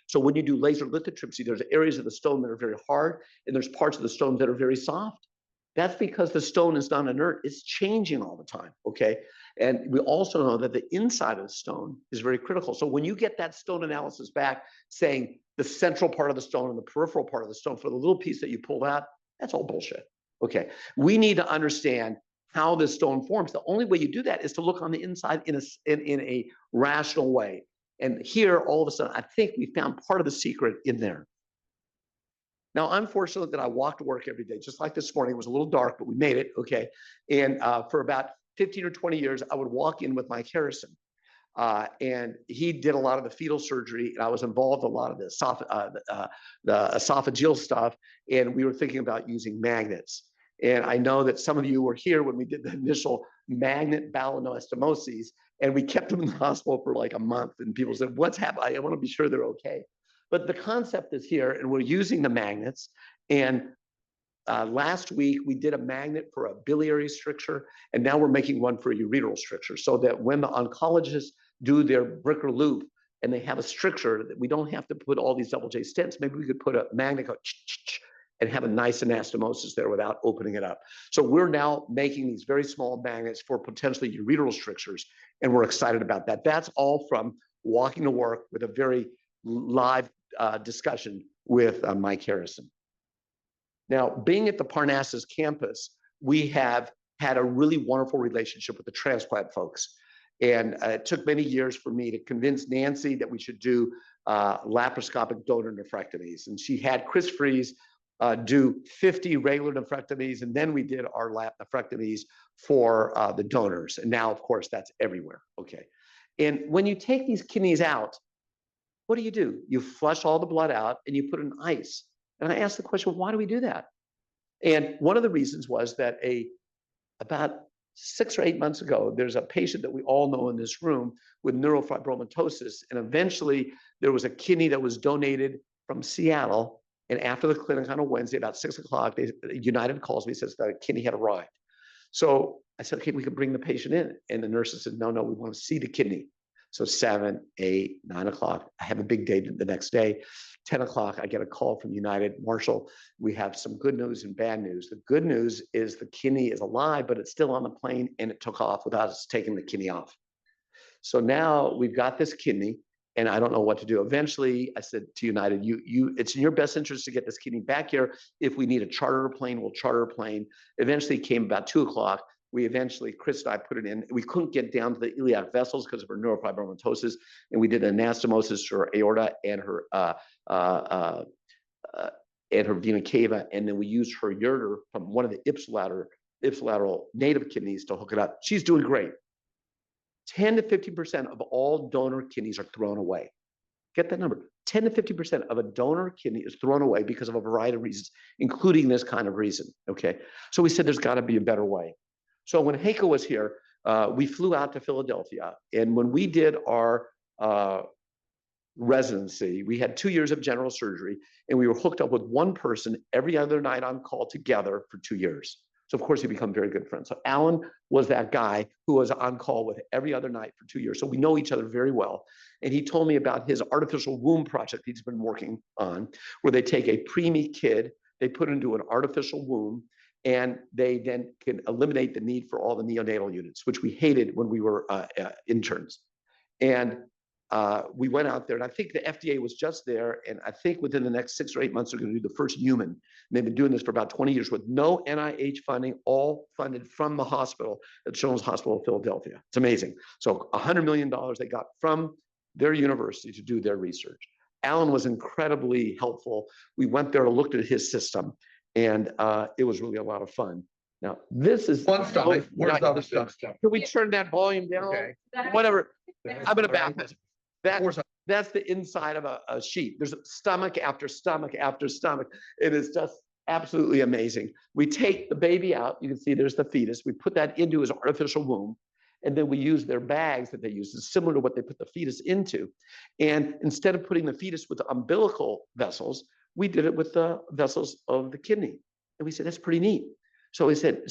Speaker 2: so when you do laser lithotripsy, there's areas of the stone that are very hard and there's parts of the stone that are very soft. That's because the stone is not inert, it's changing all the time, okay? And we also know that the inside of the stone is very critical. So when you get that stone analysis back saying the central part of the stone and the peripheral part of the stone for the little piece that you pulled out, that's all bullshit, okay? We need to understand how this stone forms. The only way you do that is to look on the inside in a rational way. And here, all of a sudden, I think we found part of the secret in there. Now, I'm fortunate that I walk to work every day, just like this morning. It was a little dark, but we made it, okay? And for about 15 or 20 years, I would walk in with Mike Harrison. And he did a lot of the fetal surgery, and I was involved in a lot of the esophageal stuff, and we were thinking about using magnets. And I know that some of you were here when we did the initial magnet ballonostenosis, and we kept them in the hospital for like a month, and people said, what's happening? I want to be sure they're okay. But the concept is here, and we're using the magnets. And last week, we did a magnet for a biliary stricture, and now we're making one for a ureteral stricture, so that when the oncologists do their Bricker loop and they have a stricture, that we don't have to put all these double J stents. Maybe we could put a magnet go and have a nice anastomosis there without opening it up. So we're now making these very small magnets for potentially ureteral strictures, and we're excited about that. That's all from walking to work with a very live discussion with Mike Harrison. Now, being at the Parnassus campus, we have had a really wonderful relationship with the transplant folks. And it took many years for me to convince Nancy that we should do laparoscopic donor nephrectomies. And she had Chris Fries do 50 regular nephrectomies, and then we did our lap nephrectomies for the donors. And now, of course, that's everywhere, okay? And when you take these kidneys out, what do? You flush all the blood out and you put it in ice. And I asked the question, why do we do that? And one of the reasons was that about 6 or 8 months ago, there's a patient that we all know in this room with neurofibromatosis. And eventually there was a kidney that was donated from Seattle. And after the clinic on a Wednesday, about 6 o'clock, United calls me, says the kidney had arrived. So I said, okay, we could bring the patient in. And the nurses said, no, we want to see the kidney. So 7, 8, 9 o'clock, I have a big day the next day. 10 o'clock, I get a call from United. Marshall, we have some good news and bad news. The good news is the kidney is alive, but it's still on the plane and it took off without us taking the kidney off. So now we've got this kidney and I don't know what to do. Eventually, I said to United, it's in your best interest to get this kidney back here. If we need a charter plane, we'll charter a plane. Eventually it came about 2 o'clock. Chris and I put it in. We couldn't get down to the iliac vessels because of her neurofibromatosis, and we did an anastomosis to her aorta and her vena cava, and then we used her ureter from one of the ipsilateral native kidneys to hook it up. She's doing great. 10 to 50% of all donor kidneys are thrown away. Get that number. 10 to 50% of a donor kidney is thrown away because of a variety of reasons, including this kind of reason, okay? So we said there's gotta be a better way. So when Heiko was here, we flew out to Philadelphia. And when we did our residency, we had 2 years of general surgery, and we were hooked up with one person every other night on call together for 2 years. So of course, we become very good friends. So Alan was that guy who was on call with every other night for 2 years. So we know each other very well. And he told me about his artificial womb project he's been working on, where they take a preemie kid, they put it into an artificial womb, and they then can eliminate the need for all the neonatal units, which we hated when we were interns. And we went out there, and I think the FDA was just there, and I think within the next 6 or 8 months, they're going to do the first human. And they've been doing this for about 20 years with no NIH funding, all funded from the hospital at Children's Hospital of Philadelphia. It's amazing. So $100 million they got from their university to do their research. Alan was incredibly helpful. We went there and looked at his system, and it was really a lot of fun. Now, this is
Speaker 3: One stomach. Where's the other stomach?
Speaker 2: Can we turn that volume down?
Speaker 3: Okay.
Speaker 2: Whatever. I'm gonna back this.
Speaker 3: Four stomach.
Speaker 2: That's the inside of a sheet. There's stomach after stomach after stomach. It is just absolutely amazing. We take the baby out. You can see there's the fetus. We put that into his artificial womb. And then we use their bags that they use. It's similar to what they put the fetus into. And instead of putting the fetus with the umbilical vessels, we did it with the vessels of the kidney. And we said, that's pretty neat. So we said,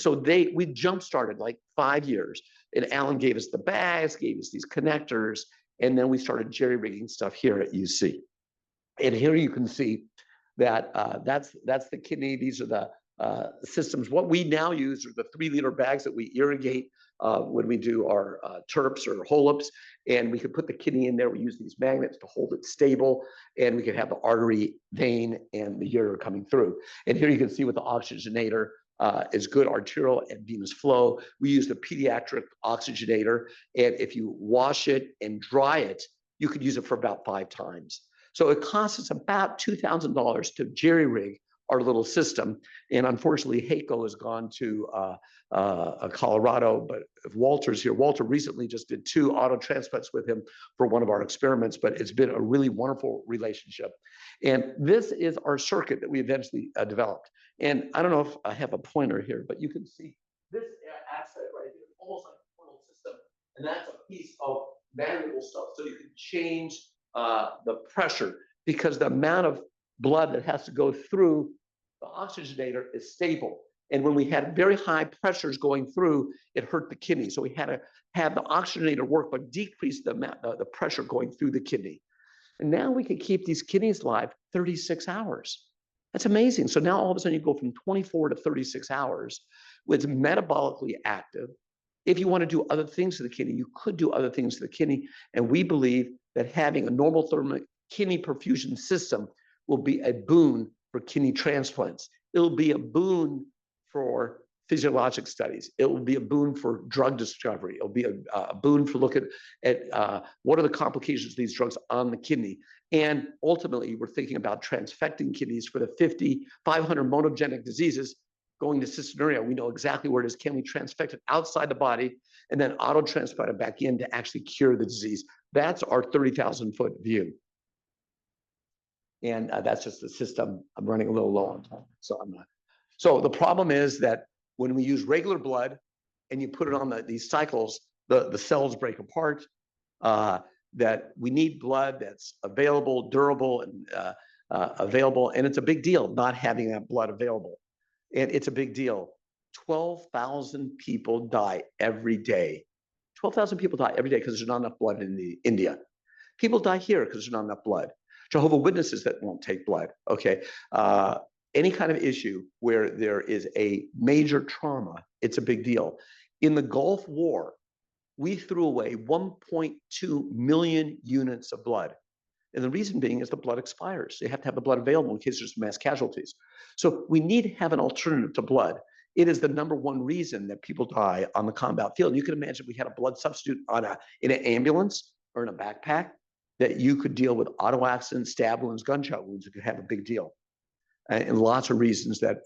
Speaker 2: we jump started like 5 years. And Alan gave us the bags, gave us these connectors, and then we started jerry-rigging stuff here at UC. And here you can see that that's the kidney. These are the systems. What we now use are the 3-liter bags that we irrigate when we do our TURPs or HOLEPs, and we could put the kidney in there. We use these magnets to hold it stable, and we could have the artery, vein, and the ureter coming through. And here you can see with the oxygenator, is good arterial and venous flow. We use the pediatric oxygenator, and if you wash it and dry it, you could use it for about 5 times. So it costs us about $2,000 to jerry-rig our little system. And unfortunately, HAECO has gone to Colorado, but if Walter's here, Walter recently just did 2 auto transplants with him for one of our experiments, but it's been a really wonderful relationship. And this is our circuit that we eventually developed. And I don't know if I have a pointer here, but you can see this asset right here, almost like a portal system. And that's a piece of manual stuff. So you can change the pressure, because the amount of blood that has to go through the oxygenator is stable. And when we had very high pressures going through, it hurt the kidney. So we had to have the oxygenator work, but decrease the pressure going through the kidney. And now we can keep these kidneys alive 36 hours. That's amazing. So now all of a sudden you go from 24 to 36 hours, it's metabolically active. If you want to do other things to the kidney, you could do other things to the kidney. And we believe that having a normal thermic kidney perfusion system will be a boon for kidney transplants. It'll be a boon for physiologic studies. It will be a boon for drug discovery. It'll be a boon for looking at what are the complications of these drugs on the kidney. And ultimately, we're thinking about transfecting kidneys for the 500 monogenic diseases going to cystinuria. We know exactly where it is. Can we transfect it outside the body and then auto-transplant it back in to actually cure the disease? That's our 30,000-foot view. And that's just the system. I'm running a little low on time, so I'm not. So the problem is that when we use regular blood and you put it on these cycles, the cells break apart. That we need blood that's available, durable, and available. And it's a big deal not having that blood available. And it's a big deal. 12,000 people die every day. 12,000 people die every day because there's not enough blood in India. People die here because there's not enough blood. Jehovah's Witnesses that won't take blood, okay? Any kind of issue where there is a major trauma, it's a big deal. In the Gulf War, we threw away 1.2 million units of blood. And the reason being is the blood expires. You have to have the blood available in case there's mass casualties. So we need to have an alternative to blood. It is the #1 reason that people die on the combat field. You can imagine if we had a blood substitute in an ambulance or in a backpack, that you could deal with auto accidents, stab wounds, gunshot wounds. You could have a big deal. And lots of reasons that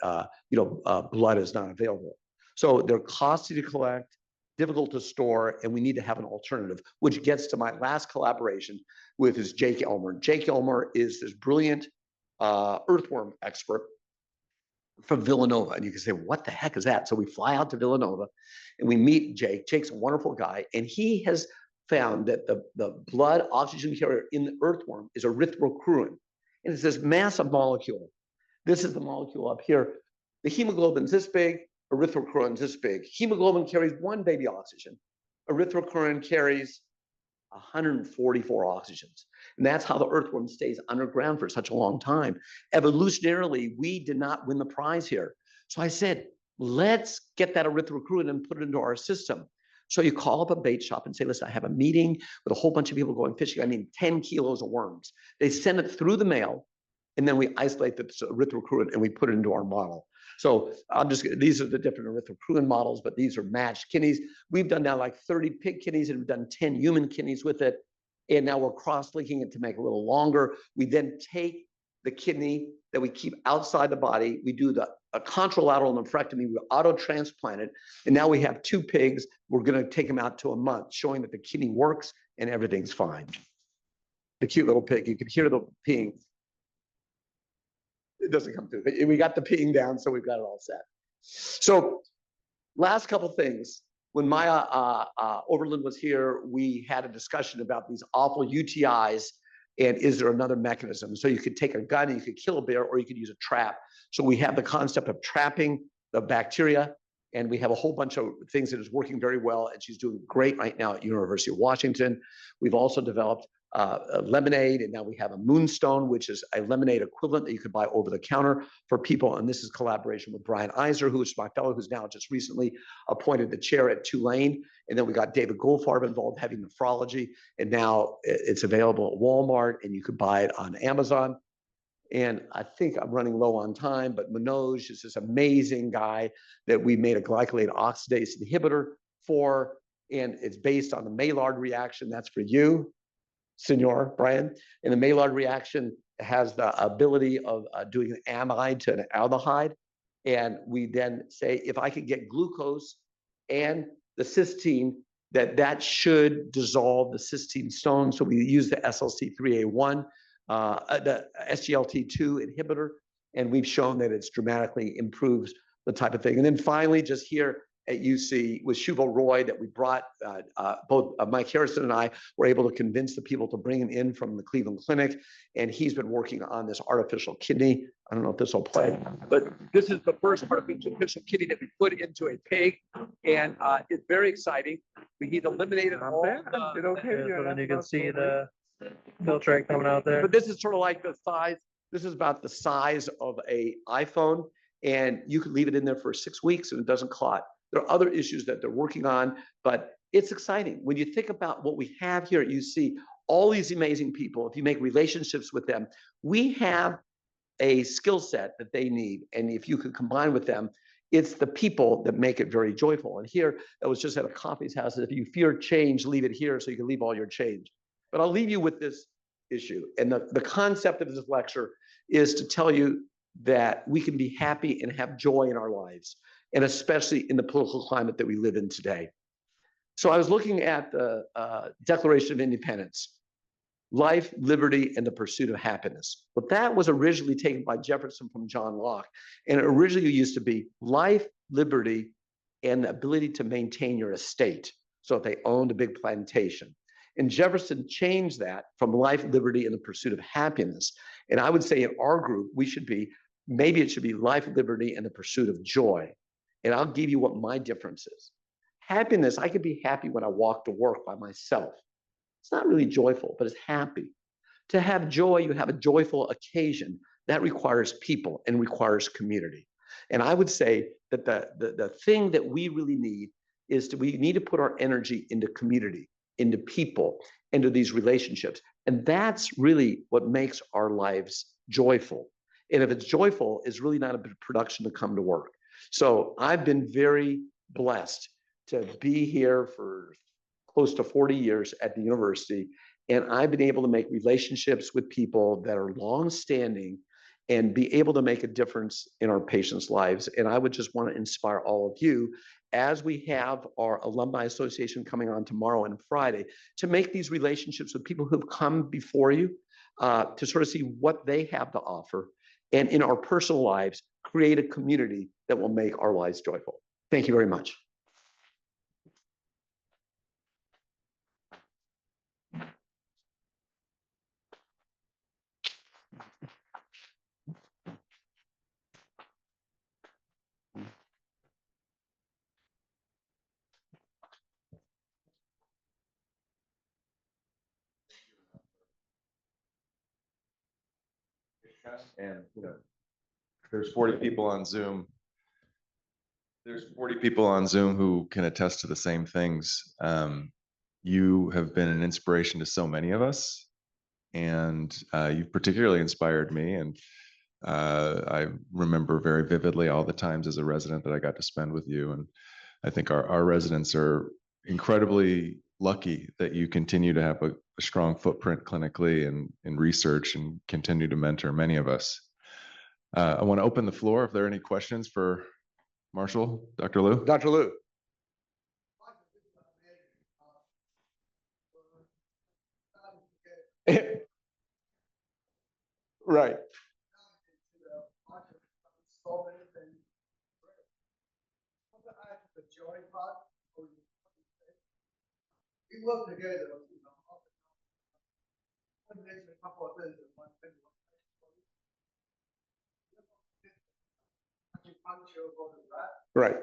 Speaker 2: blood is not available. So they're costly to collect, difficult to store, and we need to have an alternative, which gets to my last collaboration with is Jake Elmer. Jake Elmer is this brilliant earthworm expert from Villanova. And you can say, what the heck is that? So we fly out to Villanova and we meet Jake. Jake's a wonderful guy, and he has found that the blood oxygen carrier in the earthworm is erythrocruin. And it's this massive molecule. This is the molecule up here. The hemoglobin's this big, erythrocruin's this big. Hemoglobin carries 1 baby oxygen. Erythrocruin carries 144 oxygens. And that's how the earthworm stays underground for such a long time. Evolutionarily, we did not win the prize here. So I said, let's get that erythrocruin and put it into our system. So you call up a bait shop and say, listen, I have a meeting with a whole bunch of people going fishing. I need 10 kilos of worms. They send it through the mail, and then we isolate the erythrocruin and we put it into our model. So these are the different erythrocruin models, but these are matched kidneys. We've done now like 30 pig kidneys and we've done 10 human kidneys with it. And now we're cross-linking it to make it a little longer. We then take the kidney that we keep outside the body. We do a contralateral nephrectomy. We auto-transplant it. And now we have 2 pigs. We're going to take them out to a month, showing that the kidney works and everything's fine. The cute little pig, you can hear the peeing. It doesn't come through. We got the peeing down, so we've got it all set. So last couple things. When Maya Overland was here, we had a discussion about these awful UTIs and is there another mechanism? So you could take a gun and you could kill a bear, or you could use a trap. So we have the concept of trapping the bacteria, and we have a whole bunch of things that is working very well, and she's doing great right now at University of Washington. We've also developed a lemonade, and now we have a moonstone, which is a lemonade equivalent that you could buy over the counter for people. And this is collaboration with Brian Iser, who is my fellow, who's now just recently appointed the chair at Tulane. And then we got David Goldfarb involved having nephrology, and now it's available at Walmart, and you could buy it on Amazon. And I think I'm running low on time, but Manoj is this amazing guy that we made a glycolate oxidase inhibitor for, and it's based on the Maillard reaction. That's for you, Senor Brian. And the Maillard reaction has the ability of doing an amide to an aldehyde. And we then say, if I could get glucose and the cysteine, that should dissolve the cysteine stone. So we use the SLC3A1, the SGLT2 inhibitor, and we've shown that it's dramatically improves the type of thing. And then finally, just here at UC with Shubal Roy, that we brought, both Mike Harrison and I were able to convince the people to bring him in from the Cleveland Clinic, and he's been working on this artificial kidney. I don't know if this will play, but this is the first artificial kidney that we put into a pig, and it's very exciting. He's eliminated all
Speaker 3: So then you can see the filtrate coming out there.
Speaker 2: But this is sort of like the size. This is about the size of an iPhone, and you could leave it in there for 6 weeks and it doesn't clot. There are other issues that they're working on, but it's exciting. When you think about what we have here at UC, all these amazing people, if you make relationships with them, we have a skill set that they need. And if you could combine with them, it's the people that make it very joyful. And here, I was just at a coffee's house. If you fear change, leave it here so you can leave all your change. But I'll leave you with this issue. And the concept of this lecture is to tell you that we can be happy and have joy in our lives, and especially in the political climate that we live in today. So I was looking at the Declaration of Independence, life, liberty, and the pursuit of happiness. But that was originally taken by Jefferson from John Locke. And it originally used to be life, liberty, and the ability to maintain your estate. So if they owned a big plantation. And Jefferson changed that from life, liberty, and the pursuit of happiness. And I would say in our group, maybe it should be life, liberty, and the pursuit of joy. And I'll give you what my difference is. Happiness, I could be happy when I walk to work by myself. It's not really joyful, but it's happy. To have joy, you have a joyful occasion. That requires people and requires community. And I would say that the thing that we really need is we need to put our energy into community, into people, into these relationships. And that's really what makes our lives joyful. And if it's joyful, it's really not a production to come to work. So I've been very blessed to be here for close to 40 years at the university. And I've been able to make relationships with people that are long-standing and be able to make a difference in our patients' lives. And I would just want to inspire all of you, as we have our alumni association coming on tomorrow and Friday, to make these relationships with people who've come before you, to sort of see what they have to offer. And in our personal lives, create a community that will make our lives joyful. Thank you very much.
Speaker 4: And, there's 40 people on Zoom. There's 40 people on Zoom who can attest to the same things. You have been an inspiration to so many of us, and you've particularly inspired me. And I remember very vividly all the times as a resident that I got to spend with you. And I think our residents are incredibly lucky that you continue to have a strong footprint clinically and in research and continue to mentor many of us. I want to open the floor if there are any questions for Marshall, Dr. Liu.
Speaker 2: Dr. Liu. Right. We work together, right.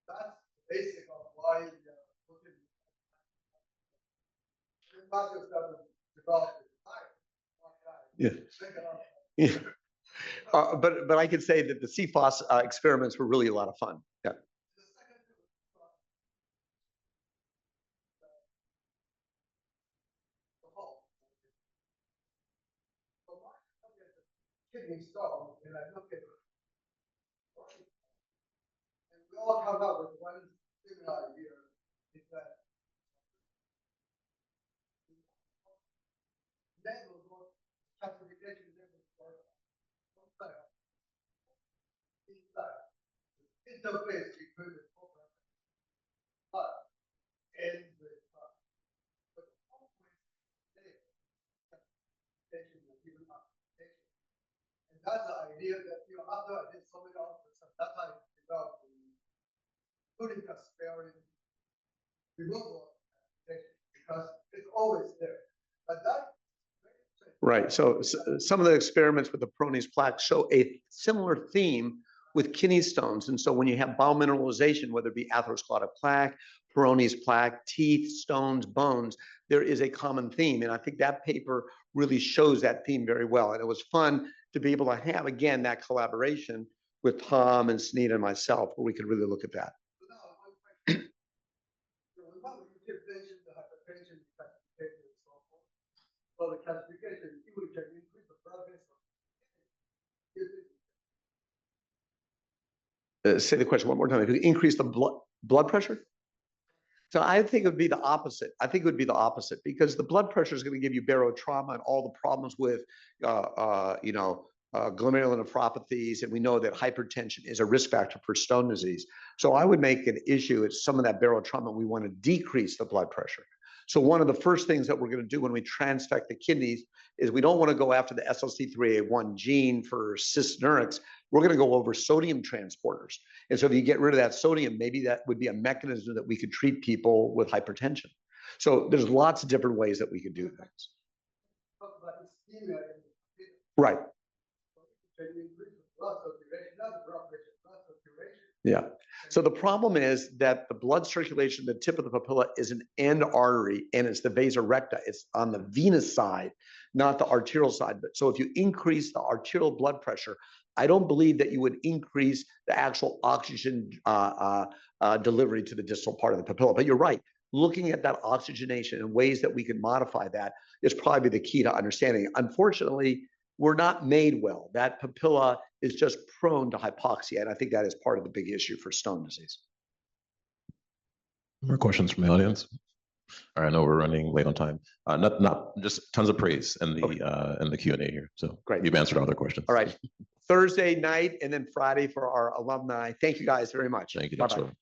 Speaker 2: That's the basic of why yeah. Yeah. But I could say that the CFOS experiments were really a lot of fun. Yeah. Kidney stone, and I look at it, and we all come up with one similar idea, is that level of classification level for interface between the program and the but always there and that's the idea that after I did so many hours, that's how I developed the putting a sparing removal because it's always there. But that right. So some of the experiments with the Peyronie's plaque show a similar theme with kidney stones. And so when you have bowel mineralization, whether it be atherosclerotic plaque, Peyronie's plaque, teeth, stones, bones, there is a common theme. And I think that paper really shows that theme very well. And it was fun to be able to have, again, that collaboration with Tom and Sneed and myself, where we could really look at that. Well, the classification, you can increase the blood vessel. Say the question one more time. If you increase the blood pressure? So I think it would be the opposite. I think it would be the opposite because the blood pressure is going to give you barotrauma and all the problems with, glomerular nephropathies, and we know that hypertension is a risk factor for stone disease. So I would make an issue at some of that barotrauma. We want to decrease the blood pressure. So one of the first things that we're going to do when we transfect the kidneys is we don't want to go after the SLC3A1 gene for cysternurics. We're going to go over sodium transporters. And so if you get rid of that sodium, maybe that would be a mechanism that we could treat people with hypertension. So there's lots of different ways that we could do things. Right. Yeah. So the problem is that the blood circulation, the tip of the papilla is an end artery and it's the vasa recta. It's on the venous side, not the arterial side. But so if you increase the arterial blood pressure, I don't believe that you would increase the actual oxygen delivery to the distal part of the papilla. But you're right. Looking at that oxygenation and ways that we can modify that is probably the key to understanding. Unfortunately, we're not made well. That papilla is just prone to hypoxia. And I think that is part of the big issue for stone disease.
Speaker 5: More questions from the audience? All right, I know we're running late on time. Not just tons of praise in the Q&A here. So
Speaker 2: great.
Speaker 5: You've answered all their questions.
Speaker 2: All right. Thursday night and then Friday for our alumni. Thank you guys very much.
Speaker 5: Thank you,
Speaker 2: Bye-bye.
Speaker 5: Dr. Stoller.